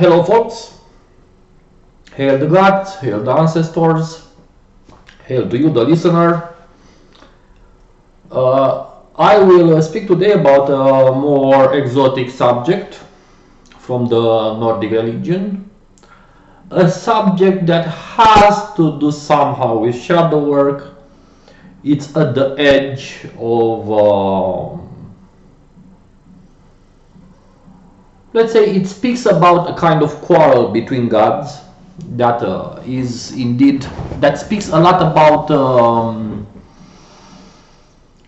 Hello folks, hail the gods, hail the ancestors, hail to you the listener. I will speak today about a more exotic subject from the Nordic religion, a subject that has to do somehow with shadow work. It's at the edge of, let's say, it speaks about a kind of quarrel between gods that is indeed, that speaks a lot about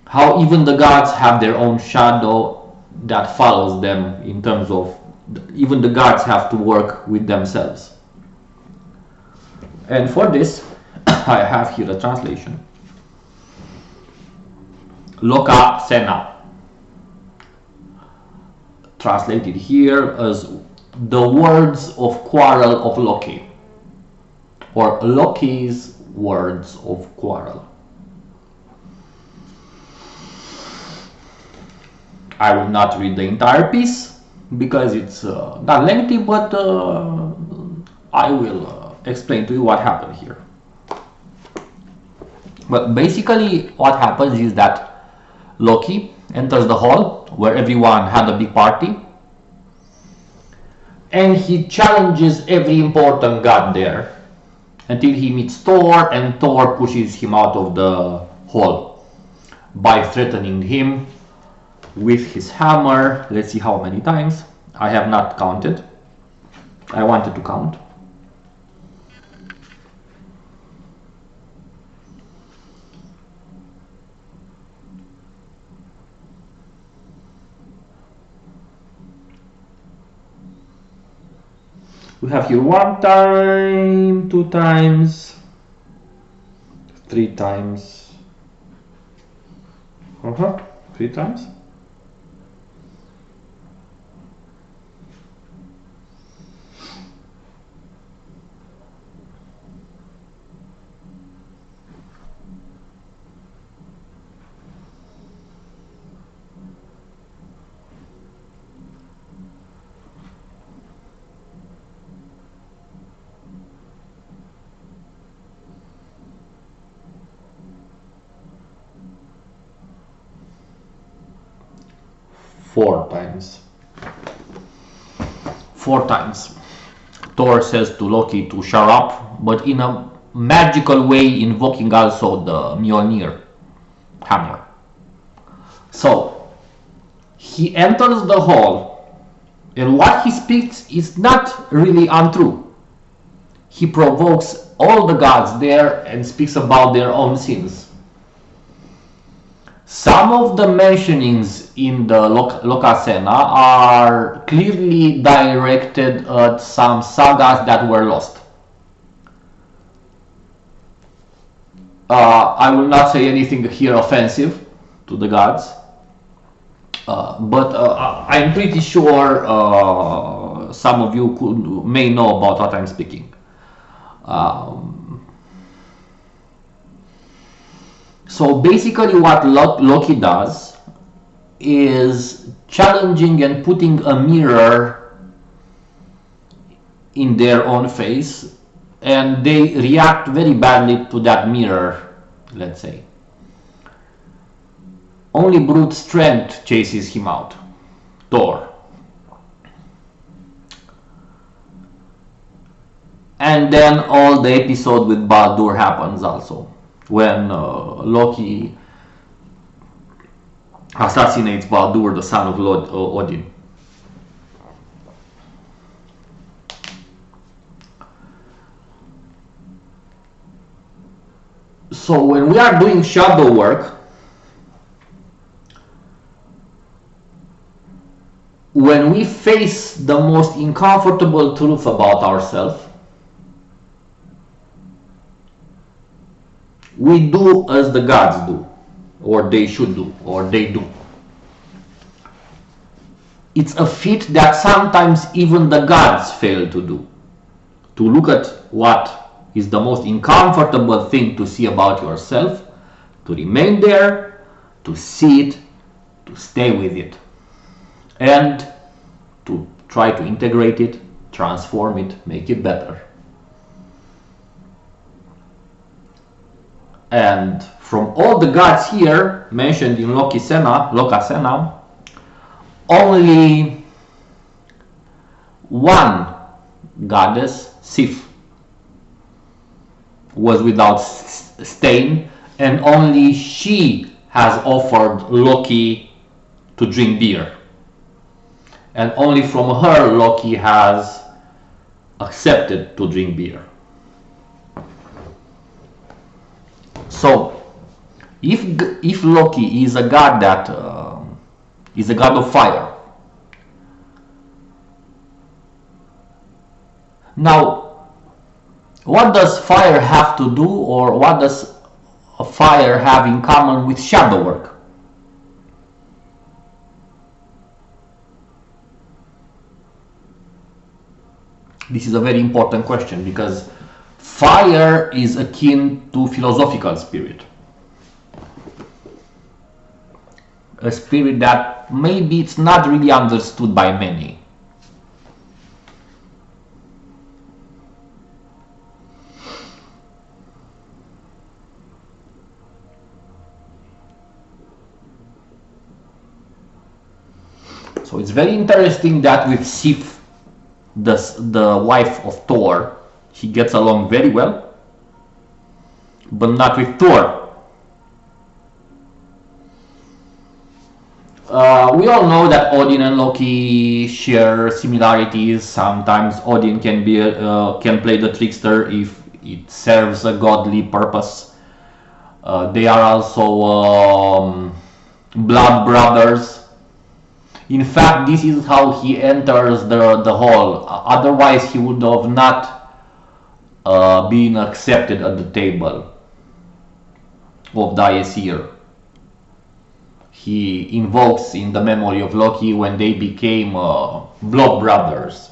how even the gods have their own shadow that follows them, in terms of even the gods have to work with themselves. And for this, I have here a translation. Lokasenna, translated here as the words of quarrel of Loki, or Loki's words of quarrel. I will not read the entire piece because it's not lengthy, but I will explain to you what happened here. But basically what happens is that Loki enters the hall where everyone had a big party, and he challenges every important god there until he meets Thor, and Thor pushes him out of the hall by threatening him with his hammer. Let's see how many times. I have not counted. I wanted to count. We have here 1 time, 2 times, 3 times. 3 times. Four times. Thor says to Loki to shut up, but in a magical way, invoking also the Mjolnir hammer. So he enters the hall, and what he speaks is not really untrue. He provokes all the gods there and speaks about their own sins. Some of the mentionings in the Lokasenna are clearly directed at some sagas that were lost. I will not say anything here offensive to the gods, but I'm pretty sure some of you may know about what I'm speaking. So basically what Loki does is challenging and putting a mirror in their own face, and they react very badly to that mirror, let's say. Only brute strength chases him out, Thor. And then all the episode with Baldur happens also, when Loki assassinates Baldur, the son of Lord Odin. So when we are doing shadow work, when we face the most uncomfortable truth about ourselves, we do as the gods do, or they should do, or they do. It's a feat that sometimes even the gods fail to do. To look at what is the most uncomfortable thing to see about yourself, to remain there, to see it, to stay with it, and to try to integrate it, transform it, make it better. And from all the gods here mentioned in Lokasenna, only one goddess, Sif, was without stain, and only she has offered Loki to drink beer. And only from her Loki has accepted to drink beer. So, if Loki is a god that is a god of fire, now what does fire have to do, or what does fire have in common with shadow work? This is a very important question, because fire is akin to philosophical spirit. A spirit that maybe it's not really understood by many. So it's very interesting that with Sif, the wife of Thor, he gets along very well, but not with Thor. We all know that Odin and Loki share similarities. Sometimes Odin can play the trickster if it serves a godly purpose. They are also blood brothers. In fact, this is how he enters the hall. Otherwise, he would have not been accepted at the table of the Aesir. He invokes in the memory of Loki when they became blood brothers.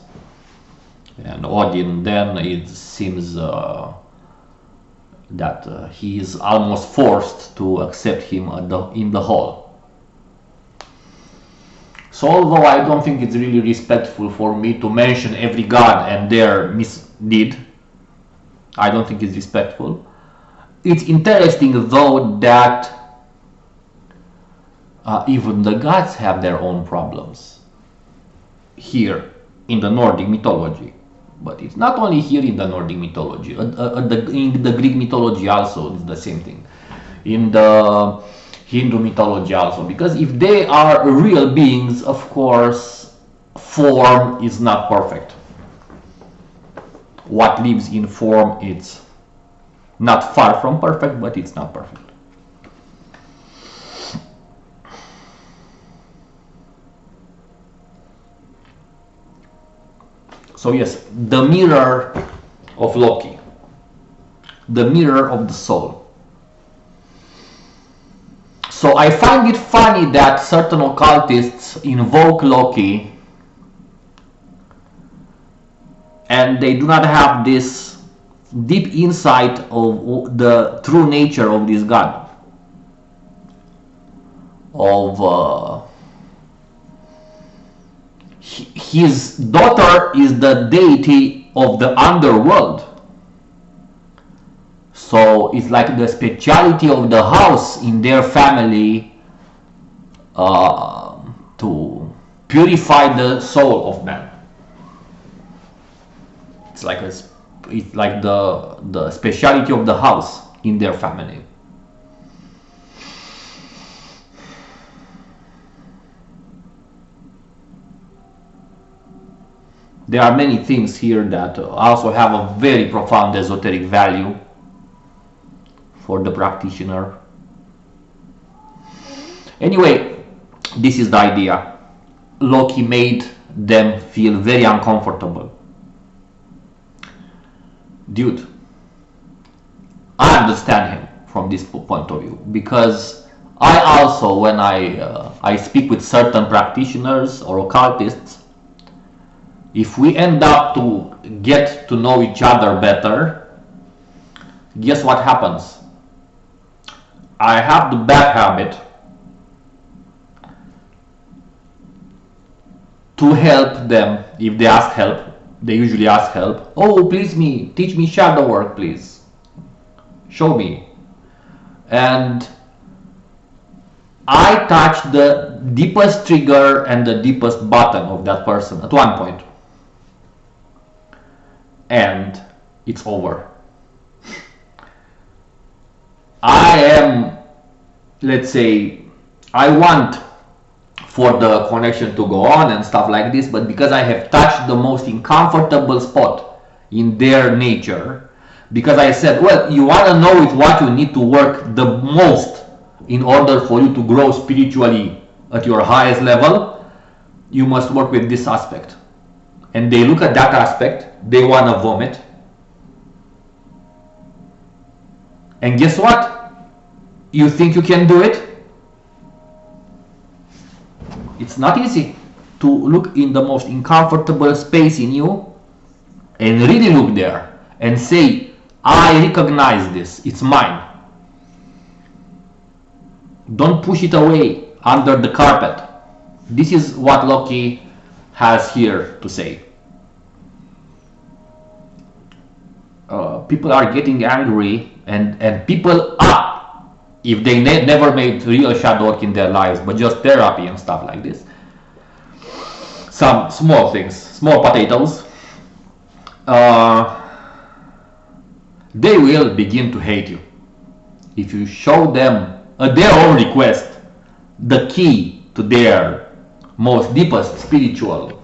And Odin, then it seems that he is almost forced to accept him in the hall. So although I don't think it's really respectful for me to mention every god and their misdeed, I don't think it's respectful. It's interesting though that even the gods have their own problems here in the Nordic mythology. But it's not only here in the Nordic mythology, in the Greek mythology also it's the same thing. In the Hindu mythology also, because if they are real beings, of course, form is not perfect. What lives in form, it's not far from perfect, but it's not perfect. So yes, the mirror of Loki, the mirror of the soul. So I find it funny that certain occultists invoke Loki and they do not have this deep insight of the true nature of this god, of his daughter is the deity of the underworld. So it's like the speciality of the house in their family to purify the soul of man. It's like the speciality of the house in their family. There are many things here that also have a very profound esoteric value for the practitioner. Anyway, this is the idea. Loki made them feel very uncomfortable. Dude, I understand him from this point of view, because I also, when I speak with certain practitioners or occultists, if we end up to get to know each other better, guess what happens? I have the bad habit to help them if they ask help, They usually ask help. Oh, please teach me shadow work, please. Show me. And I touch the deepest trigger and the deepest button of that person at one point. And it's over. I am, let's say, I want for the connection to go on and stuff like this, but because I have touched the most uncomfortable spot in their nature, because I said, well, you want to know with what you need to work the most in order for you to grow spiritually at your highest level, you must work with this aspect. And they look at that aspect, they want to vomit. And guess what? You think you can do it? It's not easy to look in the most uncomfortable space in you and really look there and say, I recognize this, it's mine. Don't push it away under the carpet. This is what Loki has here to say. People are getting angry and people if they never made real shadow work in their lives, but just therapy and stuff like this, some small things, small potatoes, they will begin to hate you. If you show them at their own request the key to their most deepest spiritual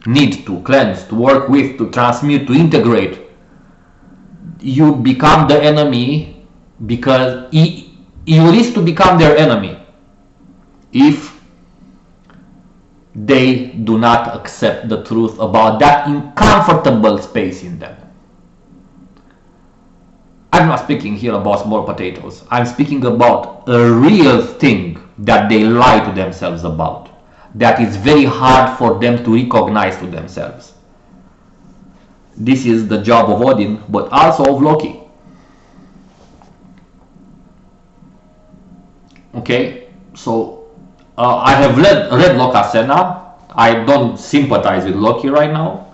need to cleanse, to work with, to transmute, to integrate, you become the enemy, because you risk to become their enemy if they do not accept the truth about that uncomfortable space in them. I'm not speaking here about small potatoes. I'm speaking about a real thing that they lie to themselves about, that is very hard for them to recognize to themselves. This is the job of Odin, but also of Loki. Okay, so I have read Lokasenna. I don't sympathize with Loki right now.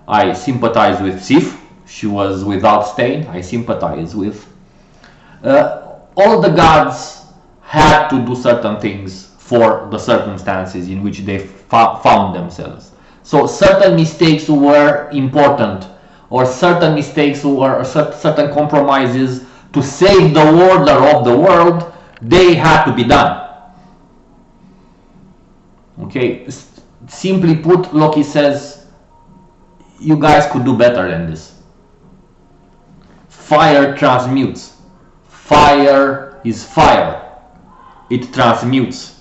I sympathize with Sif. She was without stain. I sympathize with all the gods had to do certain things for the circumstances in which they found themselves. So certain mistakes were important, or certain mistakes were certain compromises to save the order of the world. They had to be done. Okay, simply put, Loki says, you guys could do better than this. Fire transmutes. Fire is fire. It transmutes.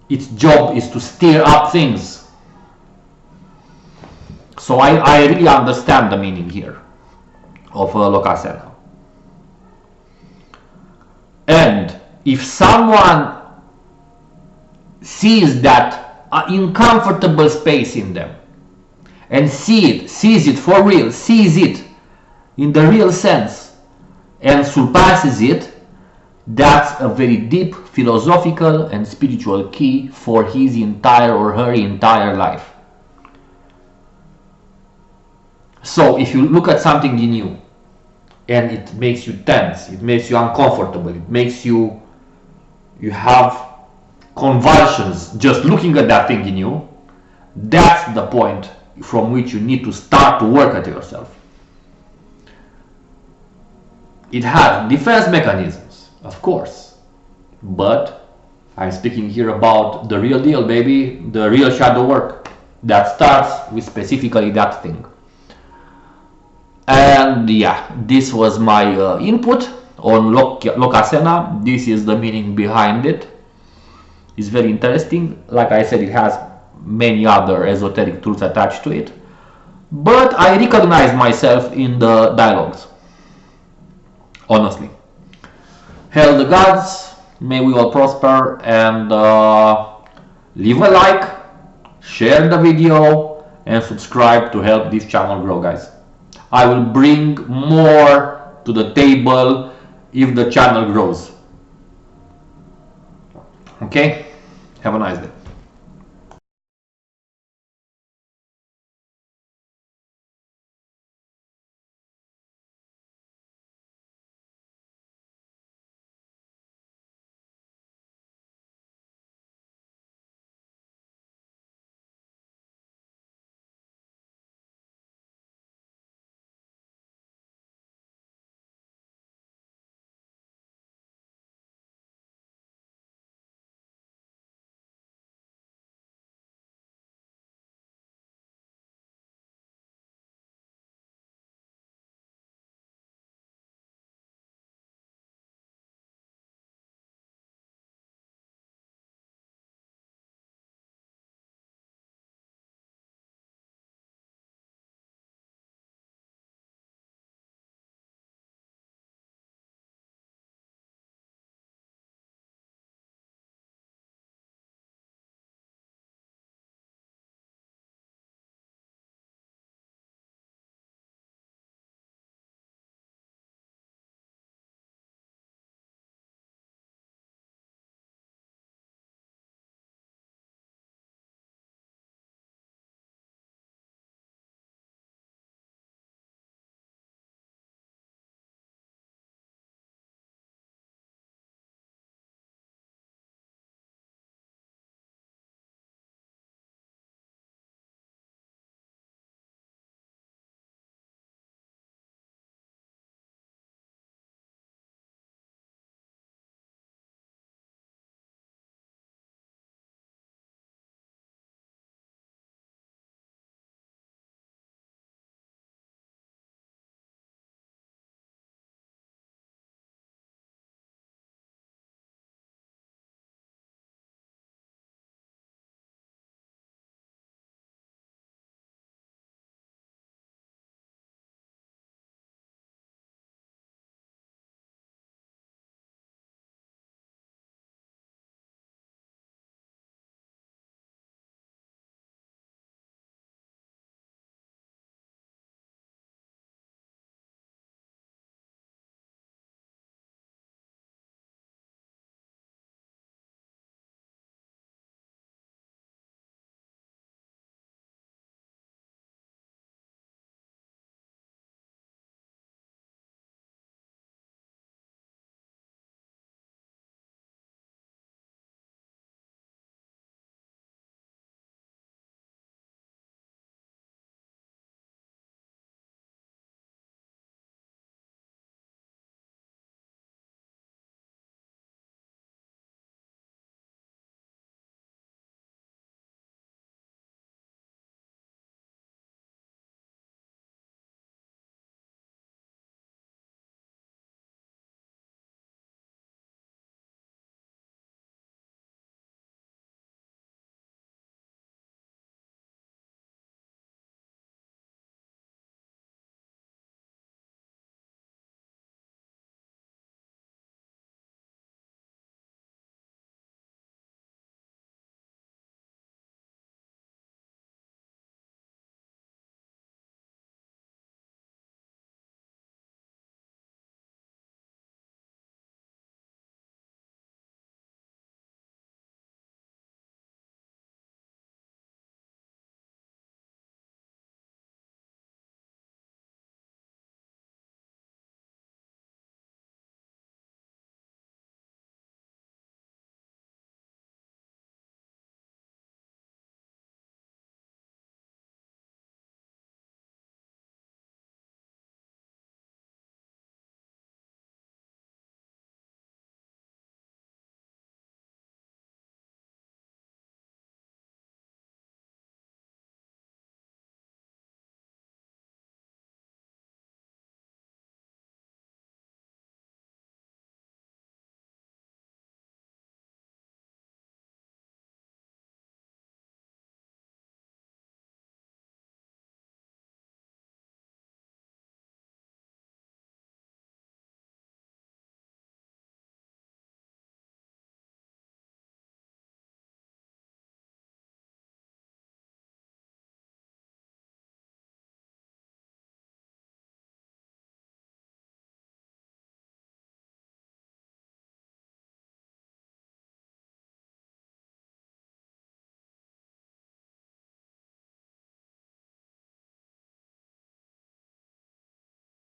Its job is to stir up things. So I really understand the meaning here of Lokasenna. And if someone sees that uncomfortable space in them and sees it for real, sees it in the real sense and surpasses it, that's a very deep philosophical and spiritual key for his entire or her entire life. So if you look at something in you and it makes you tense, it makes you uncomfortable, it makes you have convulsions just looking at that thing in you, that's the point from which you need to start to work at yourself. It has defense mechanisms, of course, but I'm speaking here about the real deal, baby, the real shadow work that starts with specifically that thing. And yeah, this was my input on Lokasenna. This is the meaning behind it. It's very interesting. Like I said, it has many other esoteric truths attached to it. But I recognize myself in the dialogues. Honestly. Hail the gods, may we all prosper, and leave a like, share the video, and subscribe to help this channel grow, guys. I will bring more to the table if the channel grows. Okay? Have a nice day.